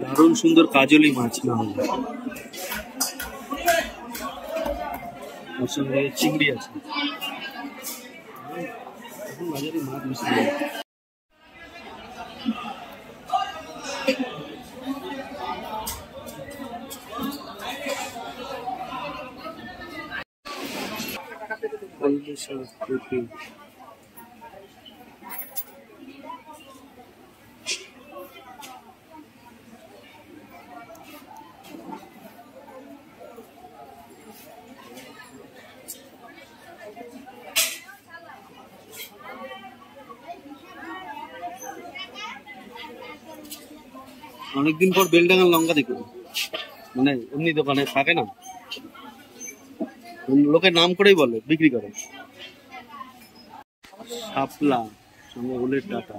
দারুণ সুন্দর কাজলি মাছ না হলে ওর সঙ্গে চিংড়ি আছে। এখন বাজারে মাছ বেশি নেই। অনেকদিন পর বেলডাঙ্গার লঙ্কা দেখো, মানে এমনি দোকানে থাকে না, লোকের নাম করেই বলে বিক্রি করে। শাপলা সঙ্গে ওলের ডাটা,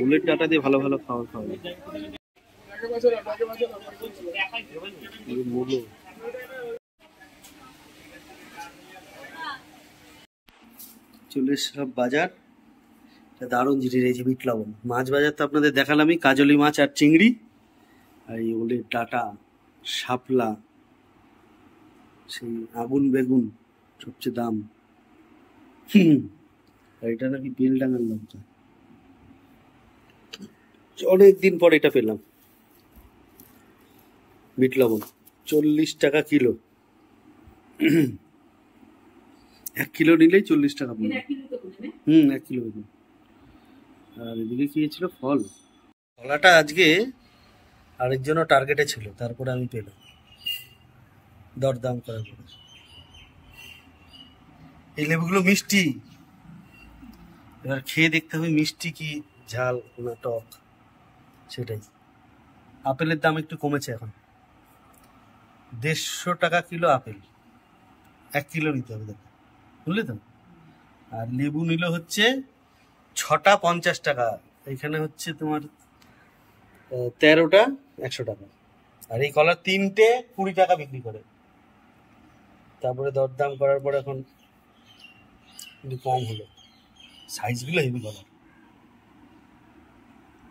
ওলের ডাটা দিয়ে ভালো ভালো খাবার খাওয়া যায়। চলে সব বাজার, দারুণ জিনিস এই যে বিট লবণ। মাছ বাজার তো আপনাদের দেখালামই, কাজলি মাছ আর চিংড়ি, আর এই ওলের ডাটা, শাপলা, সেই আগুন বেগুন সবচেয়ে দাম। আর এটা নাকি বেলডাঙ্গার লঙ্কা, অনেকদিন পর এটা পেলাম। বিট লবণ 40 টাকা কিলো, 1 কিলো নিলেই 40 টাকা পড়বে। 1 কিলো। আর এদিকে কি ছিল, ফল। কলাটা আজকে আরেকজনও টার্গেটে ছিল, তারপরে আমি পেলাম দরদাম করার পরে। এই লেবুগুলো মিষ্টি, এবার খেয়ে দেখতে হবে মিষ্টি কি ঝাল না টক সেটাই। আপেলের দাম একটু কমেছে এখন, 150 টাকা কিলো আপেল, 1 কিলো নিতে হবে দেখো, বুঝলে তো। আর লেবু নিল হচ্ছে 6টা 50 টাকা, এখানে হচ্ছে তোমার 13টা 100 টাকা। আর এই কলা 3টে 20 টাকা বিক্রি করে, তারপরে দরদাম করার পর এখন একটু কম হলো। সাইজগুলো হেভি কলার,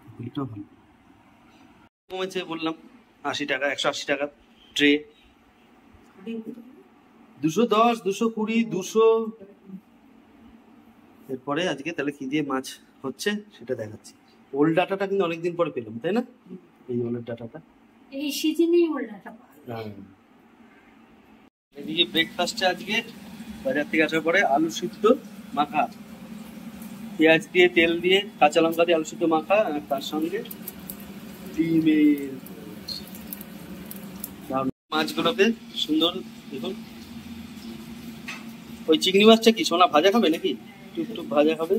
এগুলোটাও ভালো কমেছে বললাম। 80 টাকা, 180 টাকা ট্রে, 210, 220, 200। এরপরে আজকে তাহলে কি দিয়ে মাছ হচ্ছে সেটা দেখাচ্ছি। ওল ডাটাটা কিন্তু অনেকদিন পরে পেলাম, তাই না? এই ওলের ডাটাটা এই সিজনেই ওল ডাটা। এদিকে ব্রেকফাস্টে আজকে বাজার থেকে আসার পরে আলু সিদ্ধ মাখা, পেঁয়াজ দিয়ে তেল দিয়ে কাঁচা লঙ্কা দিয়ে আলু সিদ্ধ মাখা, আর তার সঙ্গে ডিমের। মাছগুলোকে সুন্দর দেখুন। ওই চিংড়ি মাছটা কি সোনা ভাজা খাবে নাকি? টুকটুক ভাজা খাবে।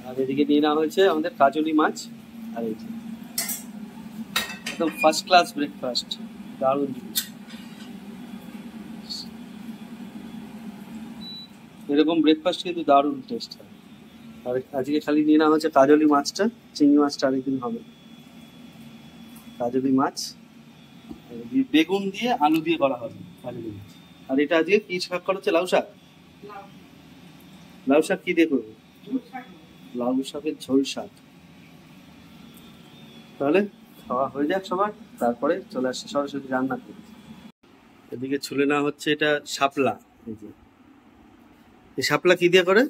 আর এদিকে নিয়ে নেওয়া হয়েছে আমাদের কাজলি মাছ, আর এই যে একদম ফার্স্ট ক্লাস ব্রেকফাস্ট, দারুণ জিনিস। এরকম ব্রেকফাস্ট কিন্তু দারুণ টেস্ট হয়। আর আজকে খালি নিয়ে নেওয়া হচ্ছে কাজলি মাছটা, চিংড়ি মাছটা আরেকদিন হবে। কাজলি মাছ বেগুন দিয়ে আলু দিয়ে করা হবে কাজলি মাছ। আর এটা আজকে কি শাক করা হচ্ছে? লাউ শাক। লাউ শাক কি দিয়ে করবো? লাউ শাকের ঝোল শাক। তাহলে খাওয়া হয়ে যাক সবার, তারপরে চলে আসছে সরাসরি রান্না করে। এদিকে ছুলে নেওয়া হচ্ছে এটা শাপলা। এই যে এই শাপলা কি দিয়ে করে?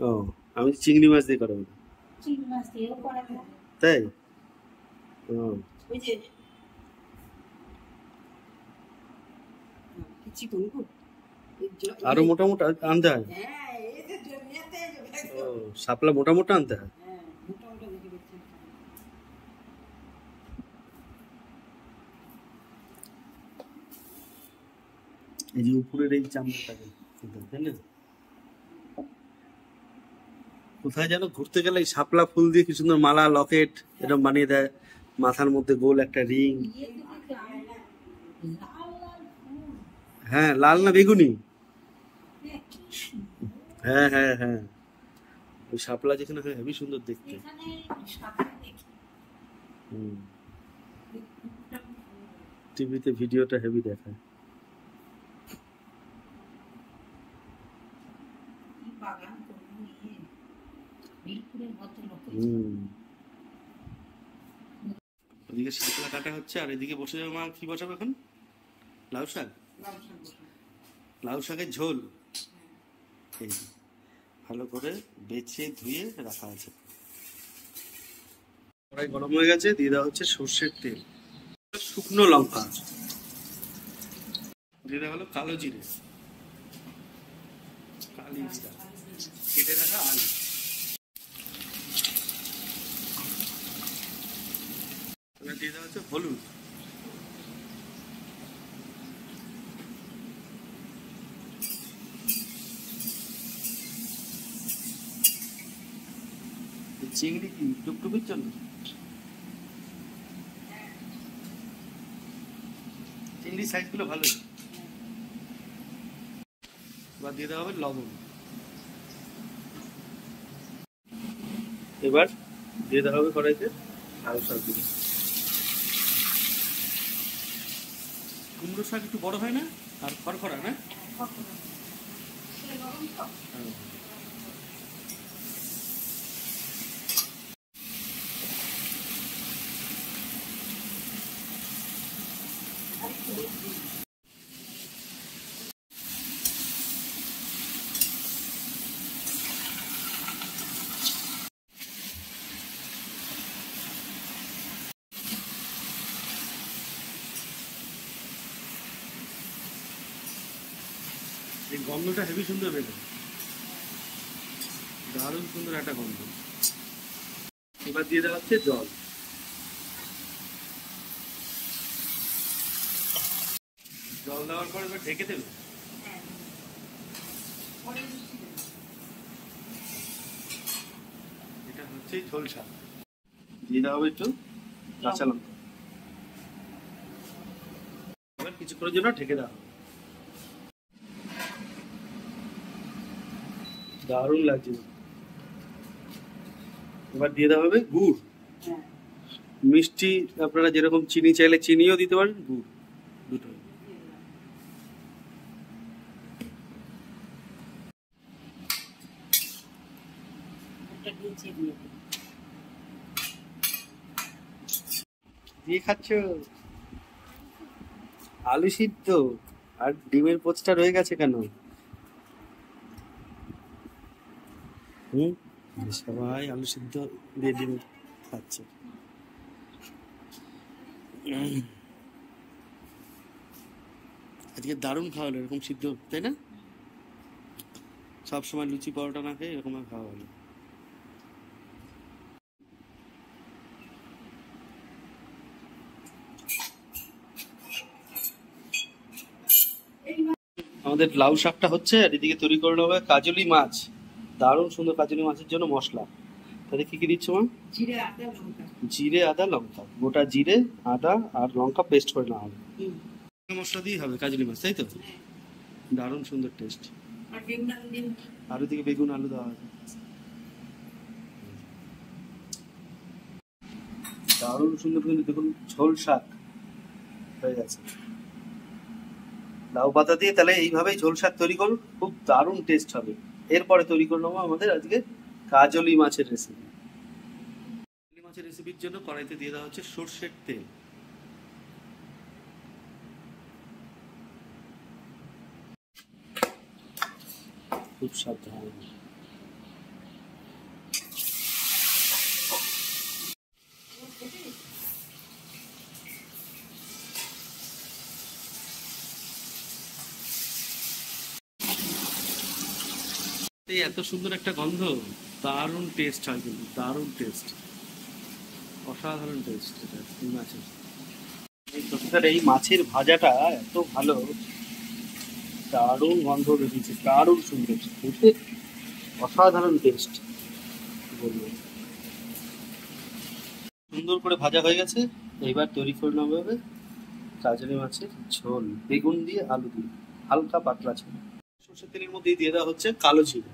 ও, আমি চিংড়ি মাছ দিয়ে করে। তাই? আরো মোটা মোটা আনতে হয়? ও, শাপলা মোটা মোটা আনতে হয়। এই যে উপরের এই চামড়াটাকে, তাই না? কোথায় যেন ঘুরতে গেলে শাপলা ফুল দিয়ে কি সুন্দর মালা, লকেট এরকম বানিয়ে দেয়, মাথার মধ্যে গোল একটা রিং। হ্যাঁ, লাল না বেগুনি? হ্যাঁ হ্যাঁ হ্যাঁ, ওই শাপলা যেখানে হয় হেবি সুন্দর দেখতে। টিভিতে ভিডিওটা হেভি দেখায়। বীরপুরের ভদ্রলোক। ওদিকে শাপলা কাটা হচ্ছে আর এদিকে বসে যাবে মা। কি বসাবে এখন? লাউ শাক। লাউ শাকের ঝোল। এই ভালো করে বেছে ধুয়ে রাখা আছে। কড়াই গরম হয়ে গেছে, দিয়ে দেওয়া হচ্ছে সর্ষের তেল, শুকনো লঙ্কা, দিয়ে দেওয়া হলো কালো জিরে, কালি জিরা, কেটে রাখা আলু, এবার দিয়ে দেওয়া হচ্ছে হলুদ, চিংড়ি কি টুকটুকির জন্য, চিংড়ি সাইজ গুলো ভালো। এবার দিয়ে দেওয়া হবে লবণ, এবার দিয়ে দেওয়া হবে কড়াইতে লাউ শাক দিয়ে। কুমড়ো শাক একটু বড় হয় না আর খড়খড়া না? এই গন্ধটা হেভি সুন্দর বেরোয়, দারুণ সুন্দর একটা গন্ধ। এবার দিয়ে দেওয়া হচ্ছে জল, জল দেওয়ার পর এবার ঢেকে দেবে। এটা হচ্ছে ঝোল শাক। দিয়ে দেওয়া হবে একটু কাঁচা লঙ্কা, এবার কিছুক্ষণের জন্য ঢেকে দেওয়া হবে। দারুণ লাগছে। এবার দিয়ে দেওয়া হবে গুড়, মিষ্টি আপনারা যেরকম চিনি চাইলে চিনিও দিতে পারেন, গুড় দুটো। দিয়ে খাচ্ছ? আলু সিদ্ধ আর ডিমের পোচটা রয়ে গেছে কেন? সবাই আলু সিদ্ধ দিয়ে ডিম খাচ্ছে। আজকে দারুণ খাওয়ালো এরকম সিদ্ধ, তাই না? সবসময় লুচি পরোটা না খেয়ে এরকম খাওয়া হলো। আমাদের লাউ শাকটা হচ্ছে আর এদিকে তৈরি করে নেওয়া হবে কাজলি মাছ। দারুণ সুন্দর কাজলি মাছের জন্য মশলা। তাহলে কি কি দিচ্ছ মা? জিরে আদা লঙ্কা, গোটা জিরে আদা আর লঙ্কা পেস্ট করে নেওয়া হবে। মশলা দিয়ে হবে কাজলি মাছ, তাই তো? দারুণ সুন্দর টেস্ট। আর ওদিকে বেগুন আলু দেওয়া হবে। দারুণ সুন্দর কিন্তু দেখুন ঝোল শাক হয়ে গেছে লাউ পাতা দিয়ে। তাহলে এইভাবেই ঝোল শাক তৈরি করুন, খুব দারুণ টেস্ট হবে। এরপরে তৈরি করে নেবো আমাদের আজকে কাজলি মাছের রেসিপি। কাজলি মাছের রেসিপির জন্য কড়াইতে দিয়ে দেওয়া হচ্ছে সর্ষের তেল, খুব সাবধান। এত সুন্দর একটা গন্ধ, দারুণ টেস্ট হয় কিন্তু, দারুণ টেস্ট, অসাধারণ টেস্ট এটা এই মাছের। এই মাছের ভাজাটা এত ভালো, দারুণ গন্ধ বেরিয়েছে, দারুণ সুন্দর, অসাধারণ টেস্ট বলবো। সুন্দর করে ভাজা হয়ে গেছে, এবার তৈরি করে নেওয়া হবে কাজলি মাছের ঝোল, বেগুন দিয়ে আলু দিয়ে হালকা পাতলা ঝোল। সর্ষের তেলের মধ্যে দিয়ে দেওয়া হচ্ছে কালো জিরে,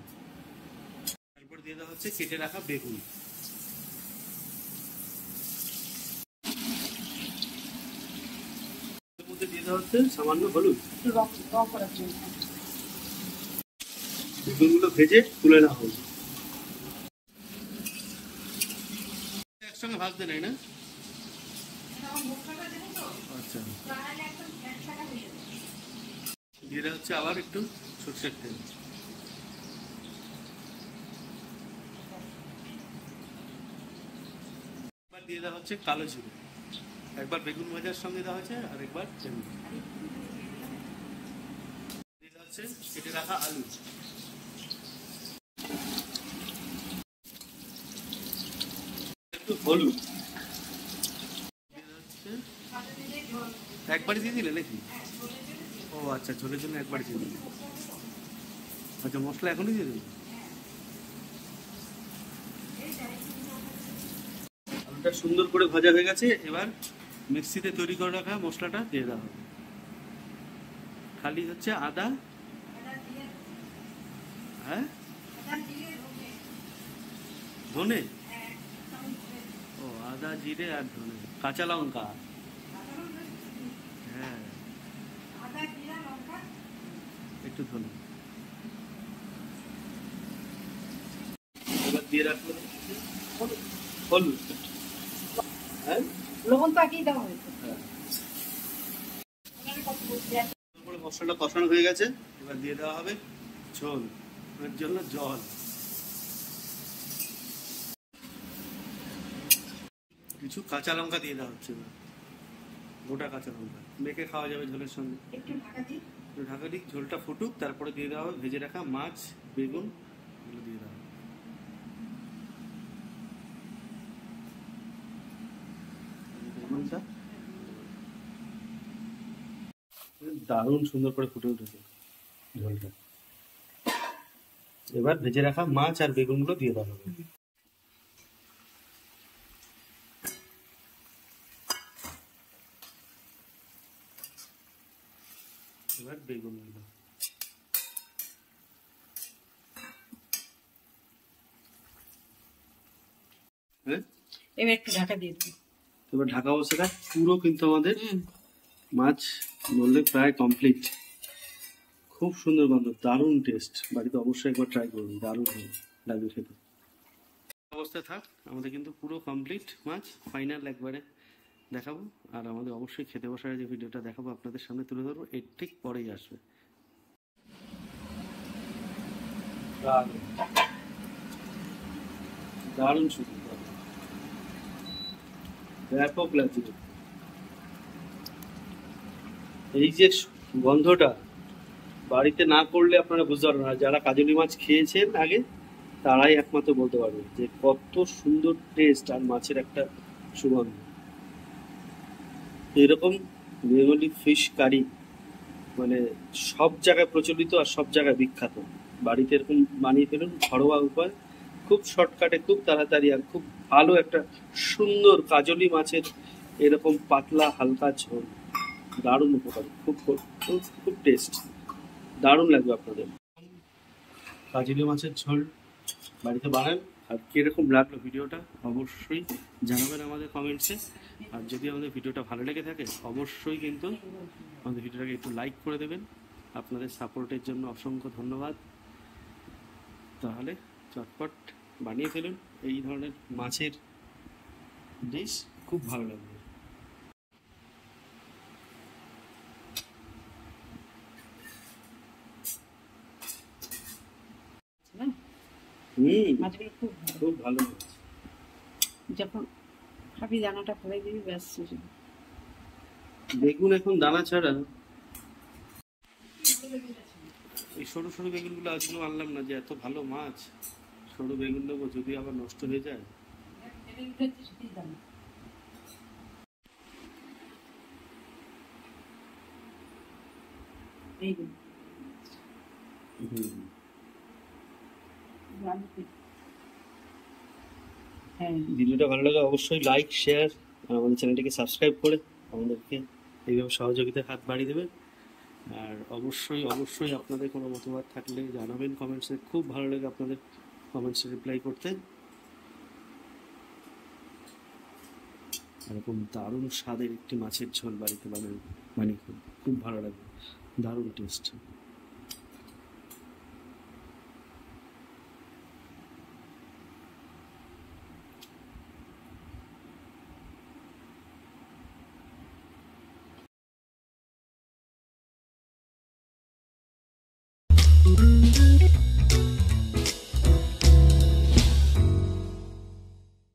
তারপর দিয়ে দেওয়া হচ্ছে কেটে রাখা বেগুন, এর মধ্যে দিয়ে দেওয়া হচ্ছে সামান্য হলুদ। বেগুনগুলো ভেজে তুলে নেওয়া হবে। একসঙ্গে ভাজতে নেই না? আচ্ছা, দিয়ে দেওয়া হচ্ছে আবার একটু সরষের তেল। এবার দিয়ে দেওয়া হচ্ছে কালো জিরে। একবার বেগুন ভাজার সঙ্গে দেওয়া হয়েছে আর একবার দিয়ে দেওয়া হচ্ছে কেটে রাখা আলু। একটু হলুদ একবারই দিয়ে দিলে নাকি? ও আচ্ছা, ঝোলের জন্য একবারই দিয়ে দিলে। আচ্ছা, মশলা এখনই দিয়ে দেবে? আলুটা সুন্দর করে ভাজা হয়ে গেছে। এবার মিক্সিতে তৈরি করে রাখা মশলাটা দিয়ে দেওয়া হবে। খালি হচ্ছে আদা, হ্যাঁ ধনে, ও আদা জিরে আর ধনে, কাঁচা লঙ্কা, হ্যাঁ একটু ধনে। এবার দিয়ে রাখবো হলুদ, হ্যাঁ লবণ তো আগেই দেওয়া হয়েছে। মশলাটা কষানো হয়ে গেছে। এবার দিয়ে দেওয়া হবে ঝোল, এর জন্য জল। কিছু কাঁচা লঙ্কা দিয়ে দেওয়া হচ্ছে, গোটা কাঁচা লঙ্কা মেখে খাওয়া যাবে ঝোলের সঙ্গে। একটু ঢাকা দিই, ঝোলটা ফুটুক, তারপরে দিয়ে দেওয়া হবে ভেজে রাখা মাছ, বেগুন, এগুলো দিয়ে দেওয়া হবে। বেগুনটা দারুণ সুন্দর করে ফুটে উঠেছে ঝোলটা। এবার ভেজে রাখা মাছ আর বেগুনগুলো দিয়ে দেওয়া হবে। এবার বেগুনগুলো, হ্যাঁ এবার একটু ঢাকা দিয়ে দিই। এবার ঢাকা অবস্থাটা পুরো কিন্তু আমাদের মাছ বললে প্রায় কমপ্লিট। খুব সুন্দর গন্ধ, দারুণ টেস্ট। বাড়িতে অবশ্যই একবার ট্রাই করুন, দারুণ লাগবে খেতে। অবস্থায় থাক, আমাদের কিন্তু পুরো কমপ্লিট মাছ, ফাইনাল একবারে দেখাবো। আর আমাদের অবশ্যই খেতে বসার যে ভিডিওটা দেখাবো আপনাদের সামনে তুলে ধরবো, এর ঠিক পরেই আসবে। দারুণ সুন্দর, ব্যাপক লাগছে। এই যে গন্ধটা বাড়িতে না করলে আপনারা বুঝতে পারবেন না। যারা কাজলি মাছ খেয়েছেন আগে তারাই একমাত্র বলতে পারবে যে কত সুন্দর টেস্ট আর মাছের একটা সুগন্ধ। এরকম বেঙ্গলি ফিশ কারি মানে সব জায়গায় প্রচলিত আর সব জায়গায় বিখ্যাত। বাড়িতে এরকম বানিয়ে ফেলুন, ঘরোয়া উপায়, খুব শর্টকাটে, খুব তাড়াতাড়ি, আর খুব ভালো একটা সুন্দর কাজলি মাছের এরকম পাতলা হালকা ঝোল, দারুণ উপকারী, খুব খুব খুব টেস্ট, দারুণ লাগবে আপনাদের। কাজলি মাছের ঝোল বাড়িতে বানান। আর কিরকম লাগলো ভিডিওটা অবশ্যই জানাবেন আমাদের কমেন্টসে। আর যদি আমাদের ভিডিওটা ভালো লেগে থাকে অবশ্যই কিন্তু আমাদের ভিডিওটাকে একটু লাইক করে দেবেন। আপনাদের সাপোর্টের জন্য অসংখ্য ধন্যবাদ। তাহলে চটপট বানিয়ে ফেলুন এই ধরনের মাছের ডিশ, খুব ভালো লাগবে। মাছগুলো খুব ভালো। খুব ভালো মাছ। যখন খাবি দানাটা ফেলে দিবি, ব্যাস। বেগুন এখন দানা ছাড়া, এই সরু সরু বেগুনগুলো আজকেও আনলাম না, যে এত ভালো মাছ সরু বেগুন নেবো যদি আবার নষ্ট হয়ে যায়। ভিডিওটা ভালো লাগে অবশ্যই লাইক, শেয়ার আর আমাদের চ্যানেলটিকে সাবস্ক্রাইব করে আমাদেরকে এইভাবে সহযোগিতার হাত বাড়িয়ে দেবেন। আর অবশ্যই অবশ্যই আপনাদের কোনো মতামত থাকলে জানাবেন কমেন্টসে, খুব ভালো লাগে আপনাদের কমেন্টসে রিপ্লাই করতে। এরকম দারুণ স্বাদের একটি মাছের ঝোল বাড়িতে বানিয়ে খুব ভালো লাগবে, দারুণ টেস্ট। দেখো